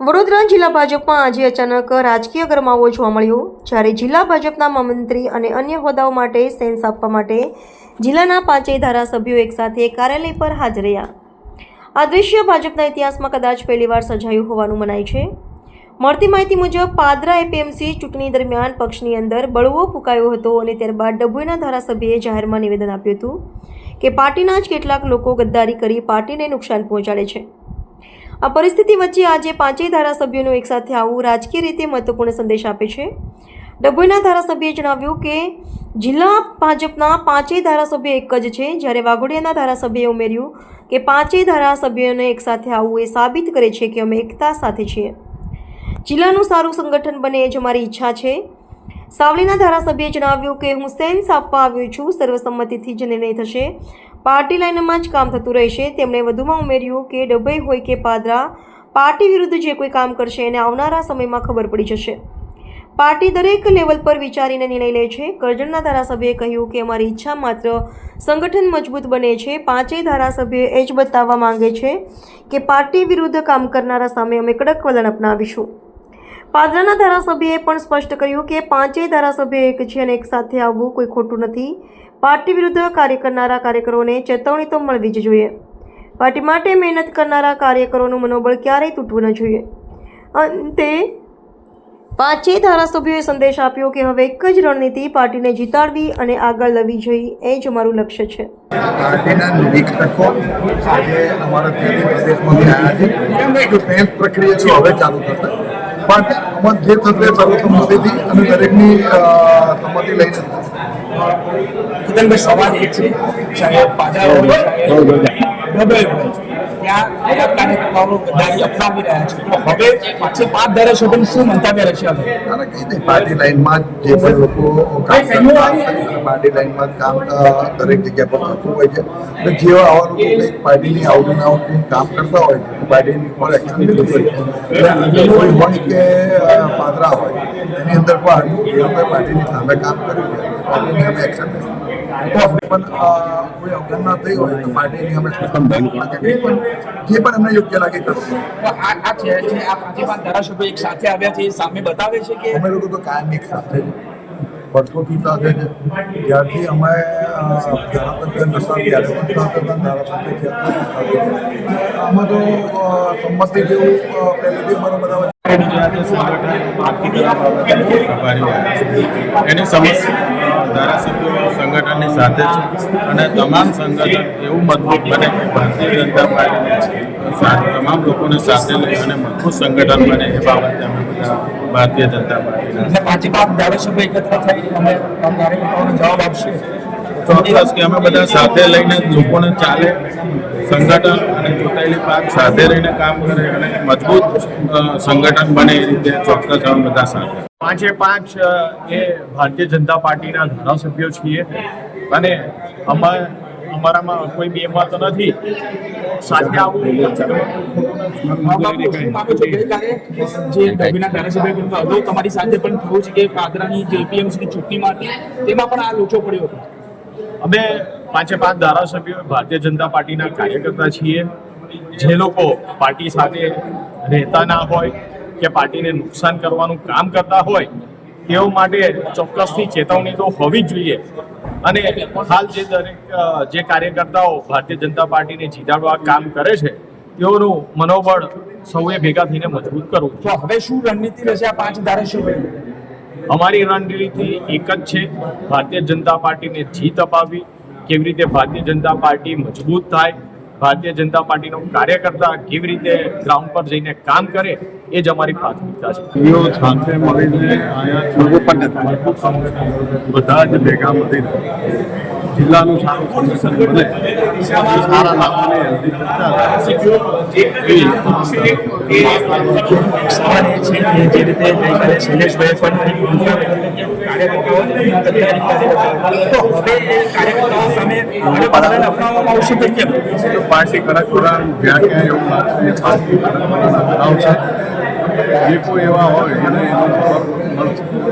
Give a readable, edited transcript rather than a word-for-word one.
વડોદરા જિલ્લા ભાજપમાં આજે અચાનક રાજકીય ગરમાવો જોવા મળ્યો, જ્યારે જિલ્લા ભાજપના મહામંત્રી અને અન્ય હોદ્દાઓ માટે સેન્સ આપવા માટે જિલ્લાના 5 ધારાસભ્યો એકસાથે કાર્યાલય પર હાજર રહ્યા. આ દ્રશ્ય ભાજપના ઇતિહાસમાં કદાચ પહેલીવાર સર્જાયું હોવાનું મનાય છે. મળતી માહિતી મુજબ પાદરા એપીએમસી ચૂંટણી દરમિયાન પક્ષની અંદર બળવો ફૂંકાયો હતો અને ત્યારબાદ ડભોઈના ધારાસભ્યએ જાહેરમાં નિવેદન આપ્યું હતું કે પાર્ટીના જ કેટલાક લોકો ગદ્દારી કરી પાર્ટીને નુકસાન પહોંચાડે છે. આ પરિસ્થિતિ વચ્ચે આજે 5 ધારાસભ્યોનું એકસાથે આવવું રાજકીય રીતે મહત્વપૂર્ણ સંદેશ આપે છે. ડભોઈના ધારાસભ્યએ જણાવ્યું કે જિલ્લા ભાજપના 5 ધારાસભ્યો એક જ છે, જ્યારે વાઘોડિયાના ધારાસભ્યએ ઉમેર્યું કે 5 ધારાસભ્યોને એકસાથે આવવું એ સાબિત કરે છે કે અમે એકતા સાથે છીએ. જિલ્લાનું સારું સંગઠન બને એ જ અમારી ઈચ્છા છે. સાવલીના ધારાસભ્યએ જણાવ્યું કે હું સેન્સ આપવા આવ્યો છું, સર્વસંમતિથી જ નિર્ણય થશે, પાર્ટી લાઇનમાં જ કામ થતું રહેશે. તેમણે વધુમાં ઉમેર્યું કે ડભોઈ હોય કે પાદરા, પાર્ટી વિરુદ્ધ જે કોઈ કામ કરશે એને આવનારા સમયમાં ખબર પડી જશે. પાર્ટી દરેક લેવલ પર વિચારીને નિર્ણય લે છે. કરજણના ધારાસભ્યએ કહ્યું કે અમારી ઈચ્છા માત્ર સંગઠન મજબૂત બને છે. 5 ધારાસભ્યો એ જ બતાવવા માંગે છે કે પાર્ટી વિરુદ્ધ કામ કરનારા સામે અમે કડક વલણ અપનાવીશું. પાદરાના ધારાસભ્યએ પણ સ્પષ્ટ કર્યું કે 5 ધારાસભ્યો એક છે અને એક સાથે આવવું કોઈ ખોટું નથી. પાર્ટી વિરુદ્ધ કાર્ય કરનારા કાર્યકરોને ચેતવણી તો મળવી જ જોઈએ. પાર્ટી માટે મહેનત કરનારા કાર્યકરોનું મનોબળ ક્યારેય તૂટવું ન જોઈએ. અંતે 5 ધારાસભ્યોએ સંદેશ આપ્યો કે હવે એક જ રણનીતિ પાર્ટીને જીતાડવી અને આગળ લવી જોઈએ, એ જ અમારું લક્ષ્ય છે. પાર્ટીના નિરીક્ષકો આજે અમારા પ્રદેશમાં આવ્યા છે. સેન્સ પ્રક્રિયા છે હવે ચાલુ થશે, પણ અમલ જે થશે સર્વસંમતિથી અને દરેકની સંમતિ લઈને કિતનભાઈ સવાલ એ છે, સાહેબ પાદરા ત્યાં કાર્યકર્તાઓ ગદ્દારી અપનાવી રહ્યા છે. હવે 5 ધારાસભ્યો શું મંતવ્ય રહેશે? અને કઈ નહીં, પાર્ટી લાઈનમાં જે પણ લોકો કામ કરતા હશે પાર્ટી લાઈનમાં કામ દરેક જગ્યા પર થતું હોય છે. અને જેવા આવા લોકો કંઈક પાર્ટીની આઉટ એન્ડ આઉટ કામ કરતા હોય છે પાર્ટીની ઉપર એક્શન લીધું હોય છે. એટલે કોઈ હોય કે પાદરા હોય એની અંદર પણ એ લોકોએ પાર્ટીની સામે કામ કર્યું છે, પાર્ટીની અમે એક્શન લીધું પણ કોઈ અવગણના થઈ હોય તો પાર્ટીની અમે જે પણ એમને યોગ્ય લાગે કરશું. આ છે આ 5 ધારાસભ્યો એક સાથે આવ્યા છે, એ સામે બતાવે છે કે અમે લોકો તો કાયમ એક સાથે વર્ષોથી સાથે છે. જ્યારથી અમે ધારાસભ્ય નશા ત્યારે પણ સાથે હતા, ધારાસભ્ય છે આમાં તો સંમતિ જેવું પહેલેથી અમારા બધા એની સમસ્યા ધારાસભ્યો સંગઠનની સાથે છે અને તમામ સંગઠન એવું મજબૂત બને કે ભારતીય જનતા પાર્ટીને તમામ લોકોને સાથે લઈ અને મજબૂત સંગઠન બને એ બાબતે અમે બધા ભારતીય જનતા પાર્ટીના 5 ધારાસભ્યો એકત્ર થઈ અમે કાર્યકર્તાઓને જવાબ આપશે. ચોક્કસ કે અમે બધા સાથે લઈને લોકોને ચાલે સંગઠન અને ચૂંટાયેલી પાંચ સાથે રહીને કામ કરે અને મજબૂત સંગઠન બને એ રીતે ચોક્કસ અમે બધા સાથે 5 એ ભારતીય જનતા પાર્ટીના ધારાસભ્યો છીએ અને અમારામાં કોઈ બેમાં તો નથી. સાથે આવું જે ડભોઈના ધારાસભ્ય અગાઉ તમારી સાથે પણ થયું છે કે પાદરાની જે એપીએમસીની ચૂંટણીમાં હતી તેમાં પણ આ લોચો પડ્યો હતો. અમે 5 ધારાસભ્યો ભારતીય જનતા પાર્ટીના કાર્યકર્તા છીએ. જે લોકો પાર્ટી સાથે રહેતા ના હોય કે પાર્ટીને નુકસાન કરવાનું કામ કરતા હોય તેઓ માટે ચોક્કસથી ચેતવણી તો હોવી જ જોઈએ. અને હાલ જે કાર્યકર્તાઓ ભારતીય જનતા પાર્ટીને જીતાડવા કામ કરે છે તેઓનું મનોબળ સૌએ ભેગા થઈને મજબૂત કરવું. તો હવે શું રણનીતિ રહેશે આ 5 ધારાસભ્યો? અમારી રણનીતિ એક જ છે, ભારતીય જનતા પાર્ટીને જીત અપાવવી. કેવી રીતે ભારતીય જનતા પાર્ટી મજબૂત થાય, ભારતીય જનતા પાર્ટીનો કાર્યકર્તા કેવી રીતે ગ્રાઉન્ડ પર જઈને કામ કરે, એ જ અમારી પ્રાથમિકતા છે. સાથે મળીને બધા જ ભેગા મળીને જિલ્લાનું સારું સંગઠન બને સારા લાભોને સવાલ એ છે કે જે રીતે ગઈકાલે શૈલેષભાઈ પણ કાર્યકર્તાઓ તો હવે એ કાર્યકર્તાઓ સામે પાદરાને અપનાવવામાં આવશે તો કેમ? પાર્ટી કડક વલણ જ્યાં ક્યાં એવું લાગશે આવશે. જે કોઈ એવા હોય અને